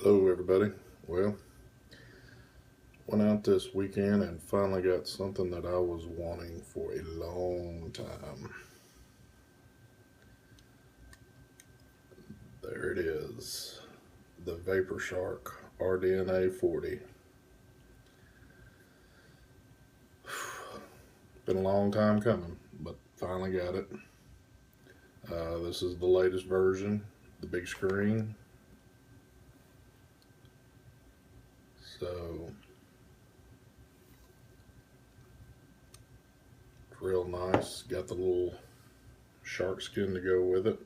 Hello everybody. Well, went out this weekend and finally got something that I was wanting for a long time. There it is. The Vaporshark Rdna 40. Been a long time coming, but finally got it. This is the latest version, the big screen. So it's real nice. Got the little shark skin to go with it.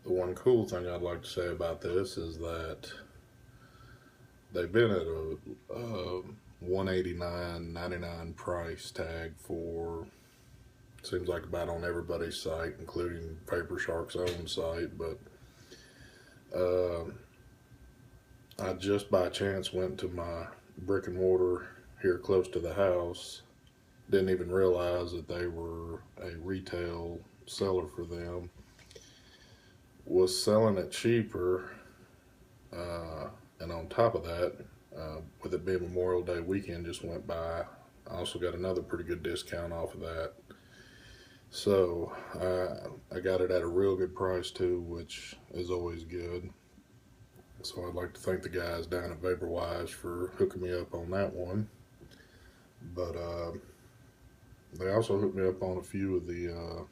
The one cool thing I'd like to say about this is that they've been at a $189.99 price tag for, seems like about on everybody's site, including Vaporshark's own site. But I just by chance went to my brick and mortar here close to the house. Didn't even realize that they were a retail seller for them. Was selling it cheaper, and on top of that, with it being Memorial Day weekend just went by, I also got another pretty good discount off of that. So I got it at a real good price too, which is always good. So I'd like to thank the guys down at Vaporwise for hooking me up on that one. But they also hooked me up on a few of the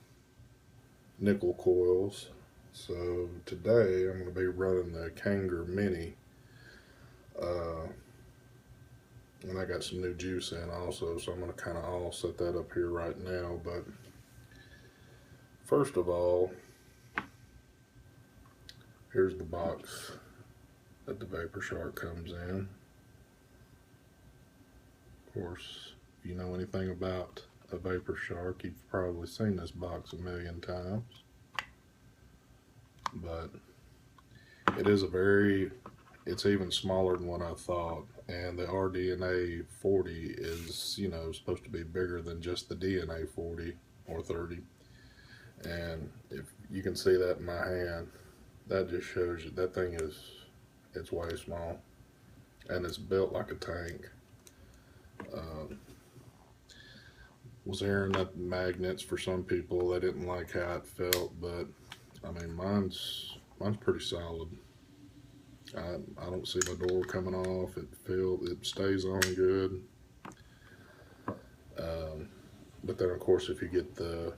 nickel coils. So today I'm going to be running the Kanger Mini, and I got some new juice in also, so I'm going to kind of all set that up here right now. But first of all, here's the box that the Vaporshark comes in. Of course, if you know anything about a Vaporshark, you've probably seen this box a million times. But it is it's even smaller than what I thought. And the Rdna 40 is, supposed to be bigger than just the DNA 40 or 30. And if you can see that in my hand, that just shows you that thing it's way small. And it's built like a tank. Was hearing that magnets, for some people, they didn't like how it felt, but I mean, mine's pretty solid. I don't see my door coming off. It stays on good. But then of course, if you get the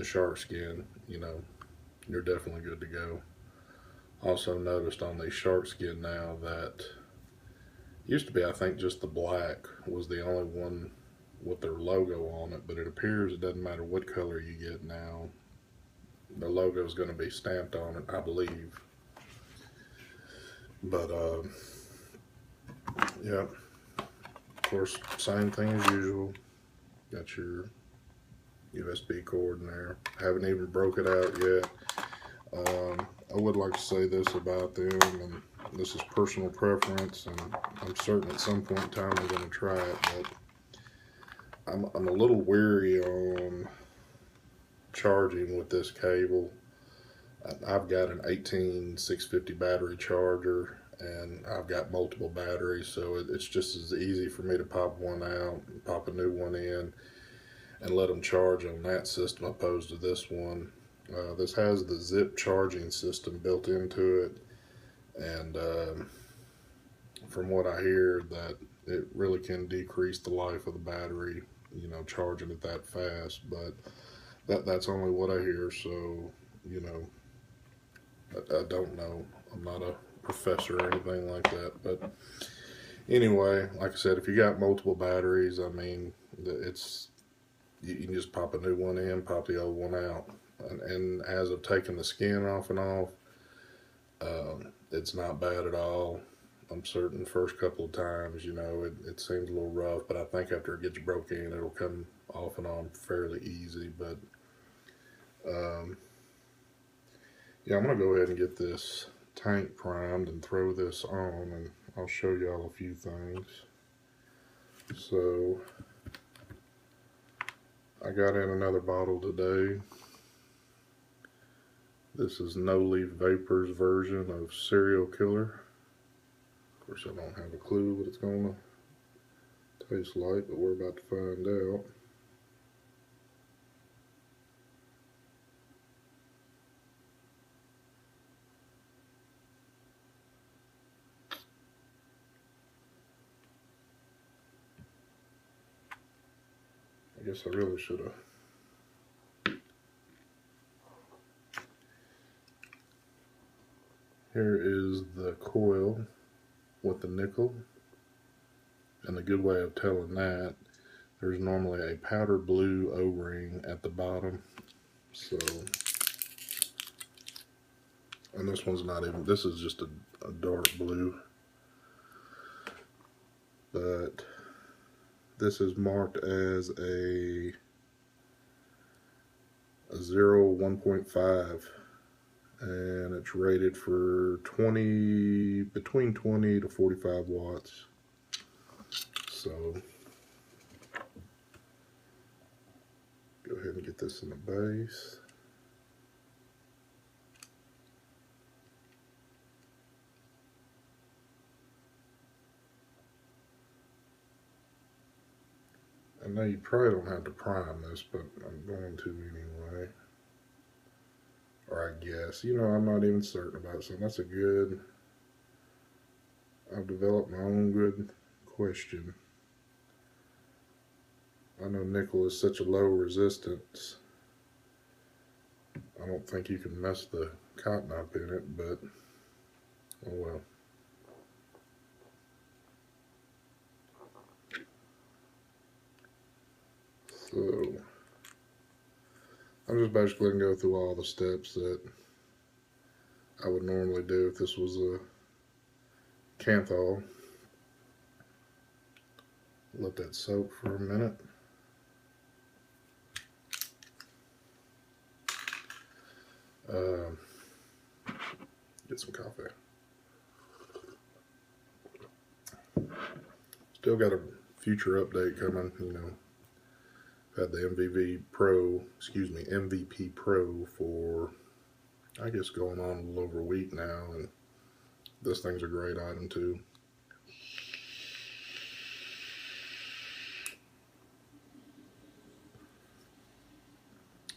shark skin, you're definitely good to go. Also noticed on the shark skin now that used to be, I think, just the black was the only one with their logo on it, but it appears it doesn't matter what color you get now. The logo is going to be stamped on it, I believe. But yeah, of course, same thing as usual. Got your USB cord in there. Haven't even broke it out yet. I would like to say this about them, and this is personal preference, and I'm certain at some point in time I'm going to try it, but I'm a little weary on charging with this cable. I've got an 18650 battery charger, and I've got multiple batteries, so it's just as easy for me to pop one out and pop a new one in and let them charge on that system opposed to this one. This has the zip charging system built into it, and from what I hear, that it really can decrease the life of the battery, charging it that fast. But that's only what I hear, so I don't know. I'm not a professor or anything like that. But anyway, like I said, if you got multiple batteries, I mean, you can just pop a new one in, pop the old one out. And as of taking the skin off and off, it's not bad at all. I'm certain the first couple of times, it seems a little rough, but I think after it gets broken in, it'll come off and on fairly easy. But yeah, I'm gonna go ahead and get this tank primed and throw this on, and I'll show y'all a few things. So I got in another bottle today. This is No Leaf Vapor's version of Serial Killer. Of course, I don't have a clue what it's going to taste like, but we're about to find out. I guess I really should have. Here is the coil with the nickel. And the good way of telling that, there's normally a powder blue O-ring at the bottom. So, and this one's not even, this is just a dark blue. But this is marked as a 1.5, and it's rated for between 20 to 45 watts. So go ahead and get this in the base. I know you probably don't have to prime this, but I'm going to anyway. Or I guess. You know, I'm not even certain about something. That's a good... I've developed my own good question. I know nickel is such a low resistance. I don't think you can mess the cotton up in it, but oh well. So, I'm just basically going to go through all the steps that I would normally do if this was a Kanthal. Let that soak for a minute. Get some coffee. Still got a future update coming, you know. Had the MVP Pro for, I guess, going on a little over a week now, and this thing's a great item too.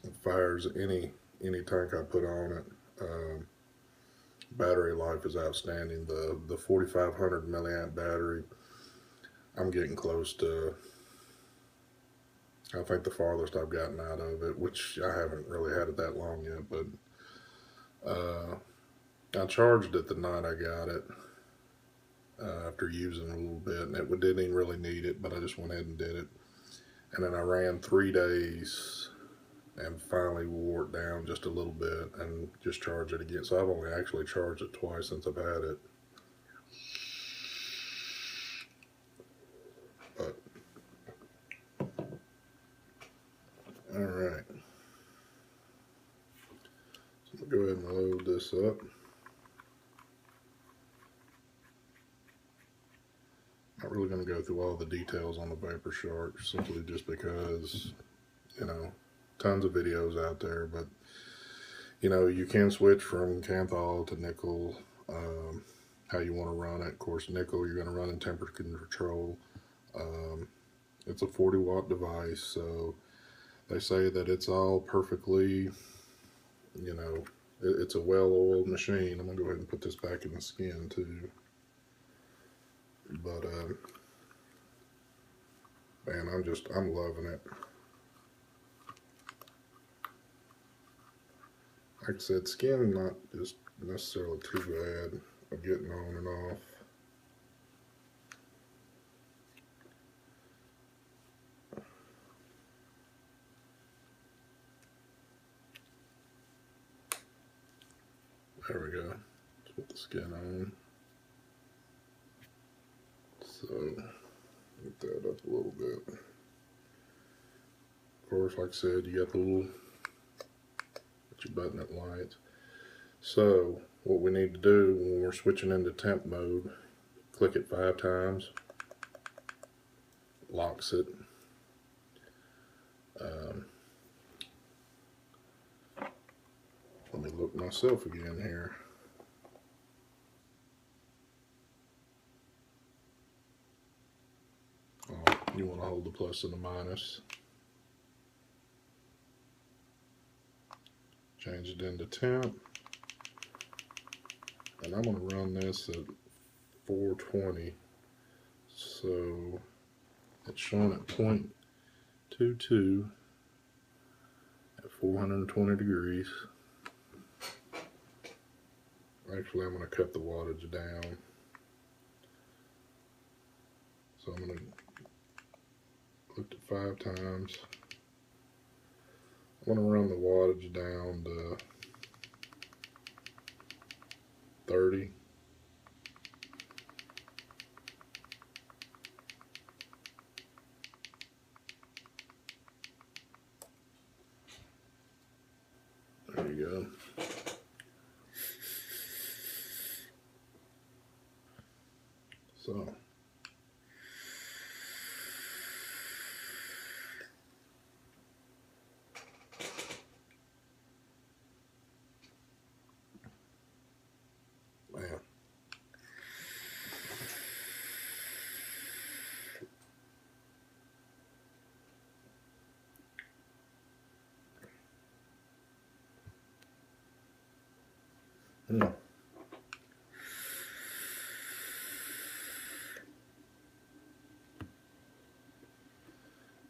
It fires any tank I put on it. Battery life is outstanding. The 4500 milliamp battery, I'm getting close to, I think, the farthest I've gotten out of it, which I haven't really had it that long yet, but I charged it the night I got it after using it a little bit, and it didn't even really need it, but I just went ahead and did it. And then I ran 3 days and finally wore it down just a little bit and just charged it again. So I've only actually charged it twice since I've had it. But, alright. So I'm going to go ahead and load this up. Not really going to go through all the details on the Vaporshark, simply just because, you know, tons of videos out there, but you know, you can switch from Kanthal to nickel, how you want to run it. Of course, nickel, you're going to run in temperature control. It's a 40 watt device, so they say that it's all perfectly, you know, it's a well-oiled machine. I'm going to go ahead and put this back in the skin too. But, man, I'm loving it. Like I said, skin not just necessarily too bad of getting on and off. There we go. Let's put the skin on. So, get that up a little bit. Of course, like I said, you got the little, put your button at lights. So, what we need to do when we're switching into temp mode, click it 5 times, locks it. Let me look myself again here. Oh, you want to hold the plus and the minus. Change it into temp. And I'm going to run this at 420. So it's showing at 0.22 at 420 degrees. Actually, I'm going to cut the wattage down. So I'm going to look at 5 times. I'm going to run the wattage down to 30. There you go. So man. Hmm.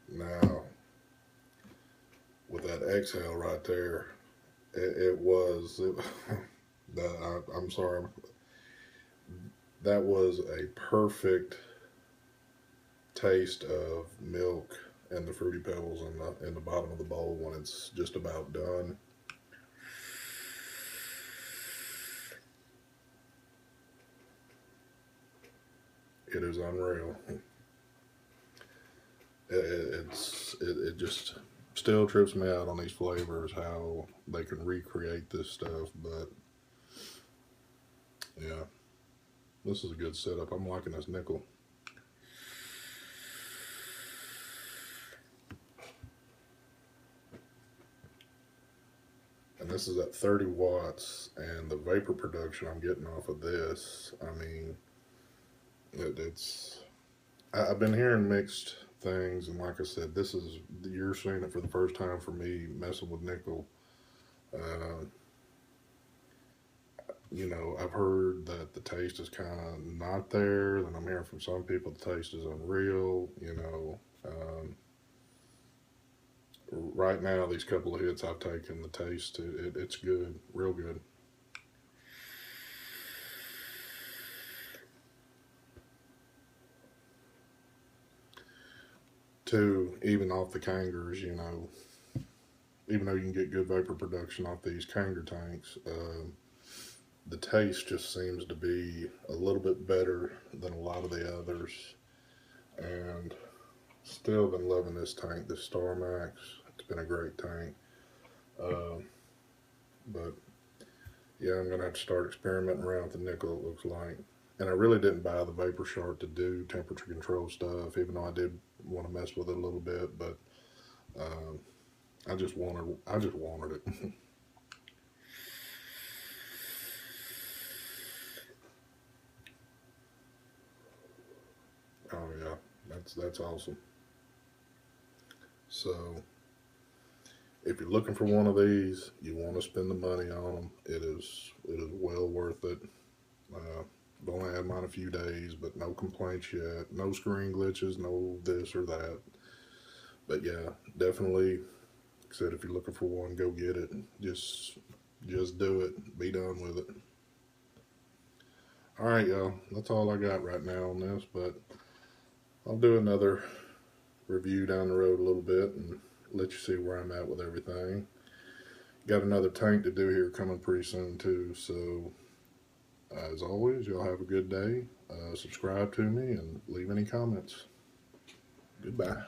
Now, with that exhale right there, I'm sorry, that was a perfect taste of milk and the Fruity Pebbles in the bottom of the bowl when it's just about done. It is unreal. It just still trips me out on these flavors how they can recreate this stuff, but yeah, this is a good setup. I'm liking this nickel. And this is at 30 watts, and the vapor production I'm getting off of this, I mean, I've been hearing mixed things, and like I said, you're seeing it for the first time for me messing with nickel. You know, I've heard that the taste is kind of not there, and I'm hearing from some people the taste is unreal, you know. Right now, these couple of hits I've taken, the taste, it's good, real good. Too, even off the Kangers, you know, even though you can get good vapor production off these Kanger tanks, the taste just seems to be a little bit better than a lot of the others. And still been loving this tank, this Star Max. It's been a great tank. But yeah, I'm gonna have to start experimenting around with the nickel, it looks like. And I really didn't buy the Vaporshark to do temperature control stuff, even though I did want to mess with it a little bit, but I just wanted it. Oh yeah, that's awesome. So if you're looking for one of these, you want to spend the money on them. It is well worth it. I've only had mine a few days, but no complaints yet. No screen glitches, no this or that. But yeah, definitely, like I said, if you're looking for one, go get it. Just do it. Be done with it. All right, y'all. That's all I got right now on this, but I'll do another review down the road a little bit and let you see where I'm at with everything. Got another tank to do here coming pretty soon too, so as always, y'all have a good day. Subscribe to me and leave any comments. Goodbye.